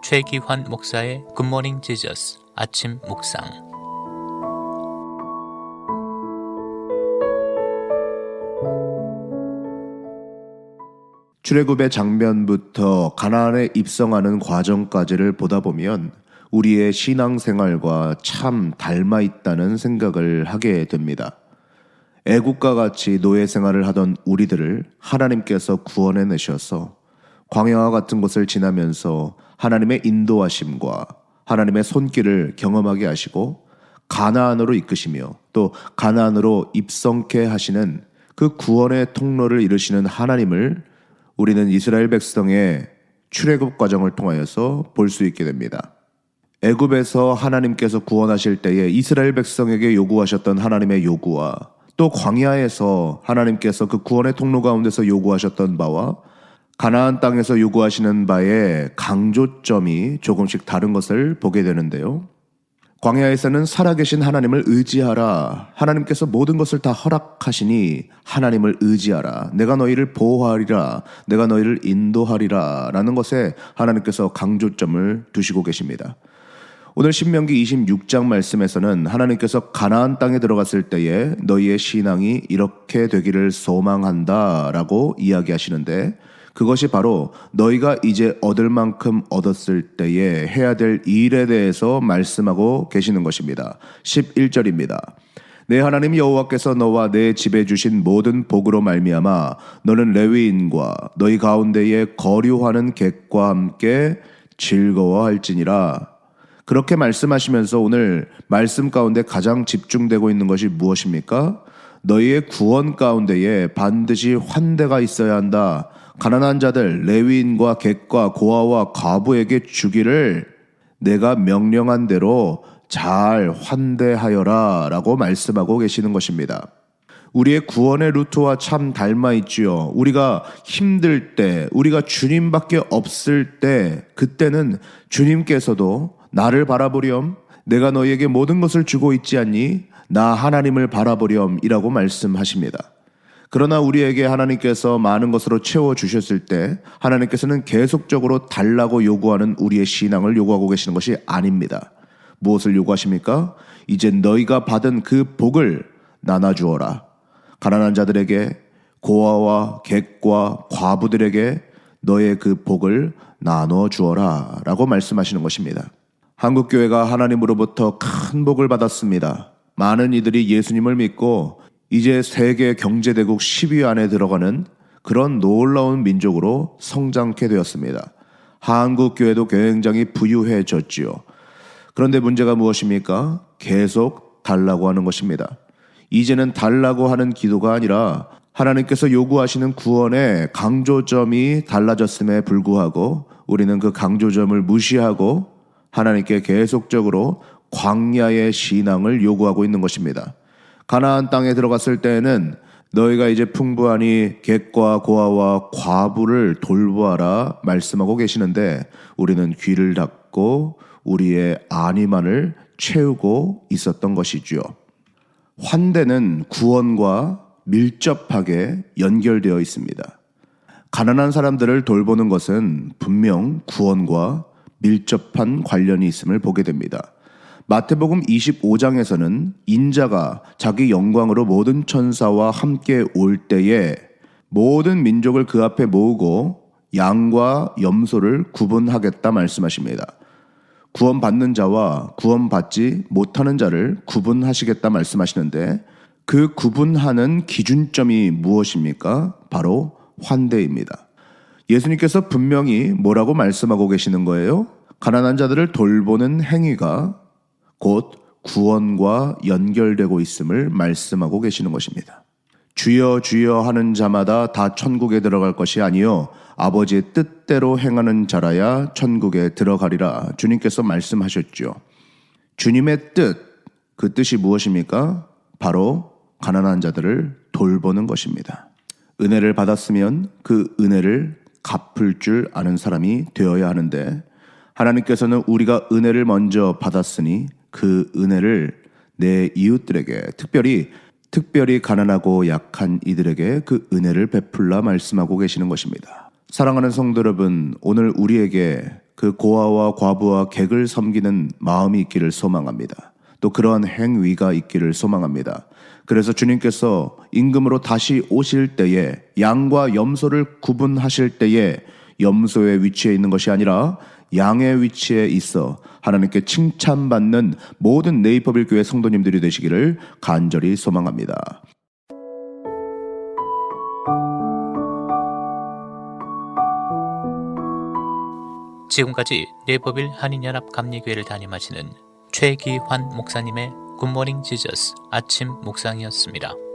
최기환 목사의 굿모닝 지저스 아침 묵상. 출애굽의 장면부터 가나안에 입성하는 과정까지를 보다 보면 우리의 신앙생활과 참 닮아 있다는 생각을 하게 됩니다. 애국과 같이 노예 생활을 하던 우리들을 하나님께서 구원해 내셔서 광야와 같은 곳을 지나면서 하나님의 인도하심과 하나님의 손길을 경험하게 하시고 가나안으로 이끄시며 또 가나안으로 입성케 하시는 그 구원의 통로를 이루시는 하나님을 우리는 이스라엘 백성의 출애굽 과정을 통하여서 볼 수 있게 됩니다. 애굽에서 하나님께서 구원하실 때에 이스라엘 백성에게 요구하셨던 하나님의 요구와 또 광야에서 하나님께서 그 구원의 통로 가운데서 요구하셨던 바와 가나안 땅에서 요구하시는 바의 강조점이 조금씩 다른 것을 보게 되는데요. 광야에서는 살아계신 하나님을 의지하라. 하나님께서 모든 것을 다 허락하시니 하나님을 의지하라. 내가 너희를 보호하리라. 내가 너희를 인도하리라. 라는 것에 하나님께서 강조점을 두시고 계십니다. 오늘 신명기 26장 말씀에서는 하나님께서 가나안 땅에 들어갔을 때에 너희의 신앙이 이렇게 되기를 소망한다 라고 이야기하시는데, 그것이 바로 너희가 이제 얻을 만큼 얻었을 때에 해야 될 일에 대해서 말씀하고 계시는 것입니다. 11절입니다. 내 하나님 여호와께서 너와 내 집에 주신 모든 복으로 말미암아 너는 레위인과 너희 가운데에 거류하는 객과 함께 즐거워할지니라. 그렇게 말씀하시면서 오늘 말씀 가운데 가장 집중되고 있는 것이 무엇입니까? 너희의 구원 가운데에 반드시 환대가 있어야 한다. 가난한 자들, 레위인과 객과 고아와 과부에게 주기를 내가 명령한 대로 잘 환대하여라 라고 말씀하고 계시는 것입니다. 우리의 구원의 루트와 참 닮아 있지요. 우리가 힘들 때, 우리가 주님밖에 없을 때, 그때는 주님께서도 나를 바라보렴, 내가 너희에게 모든 것을 주고 있지 않니? 나 하나님을 바라보렴 이라고 말씀하십니다. 그러나 우리에게 하나님께서 많은 것으로 채워주셨을 때 하나님께서는 계속적으로 달라고 요구하는 우리의 신앙을 요구하고 계시는 것이 아닙니다. 무엇을 요구하십니까? 이제 너희가 받은 그 복을 나눠주어라. 가난한 자들에게, 고아와 객과 과부들에게 너의 그 복을 나눠주어라 라고 말씀하시는 것입니다. 한국교회가 하나님으로부터 큰 복을 받았습니다. 많은 이들이 예수님을 믿고 이제 세계 경제대국 10위 안에 들어가는 그런 놀라운 민족으로 성장케 되었습니다. 한국교회도 굉장히 부유해졌지요. 그런데 문제가 무엇입니까? 계속 달라고 하는 것입니다. 이제는 달라고 하는 기도가 아니라 하나님께서 요구하시는 구원의 강조점이 달라졌음에 불구하고 우리는 그 강조점을 무시하고 하나님께 계속적으로 광야의 신앙을 요구하고 있는 것입니다. 가나안 땅에 들어갔을 때에는 너희가 이제 풍부하니 객과 고아와 과부를 돌보아라 말씀하고 계시는데 우리는 귀를 닫고 우리의 안위만을 채우고 있었던 것이지요. 환대는 구원과 밀접하게 연결되어 있습니다. 가난한 사람들을 돌보는 것은 분명 구원과 밀접한 관련이 있음을 보게 됩니다. 마태복음 25장에서는 인자가 자기 영광으로 모든 천사와 함께 올 때에 모든 민족을 그 앞에 모으고 양과 염소를 구분하겠다 말씀하십니다. 구원받는 자와 구원받지 못하는 자를 구분하시겠다 말씀하시는데 그 구분하는 기준점이 무엇입니까? 바로 환대입니다. 예수님께서 분명히 뭐라고 말씀하고 계시는 거예요? 가난한 자들을 돌보는 행위가 곧 구원과 연결되고 있음을 말씀하고 계시는 것입니다. 주여 주여 하는 자마다 다 천국에 들어갈 것이 아니요 아버지의 뜻대로 행하는 자라야 천국에 들어가리라 주님께서 말씀하셨죠. 주님의 뜻, 그 뜻이 무엇입니까? 바로 가난한 자들을 돌보는 것입니다. 은혜를 받았으면 그 은혜를 갚을 줄 아는 사람이 되어야 하는데 하나님께서는 우리가 은혜를 먼저 받았으니 그 은혜를 내 이웃들에게 특별히 가난하고 약한 이들에게 그 은혜를 베풀라 말씀하고 계시는 것입니다. 사랑하는 성도 여러분, 오늘 우리에게 그 고아와 과부와 객을 섬기는 마음이 있기를 소망합니다. 또 그러한 행위가 있기를 소망합니다. 그래서 주님께서 임금으로 다시 오실 때에 양과 염소를 구분하실 때에 염소의 위치에 있는 것이 아니라 양의 위치에 있어 하나님께 칭찬받는 모든 네이버빌 교회 성도님들이 되시기를 간절히 소망합니다. 지금까지 네이버빌 한인연합 감리교회를 담임하시는 최기환 목사님의 굿모닝 지저스 아침 묵상이었습니다.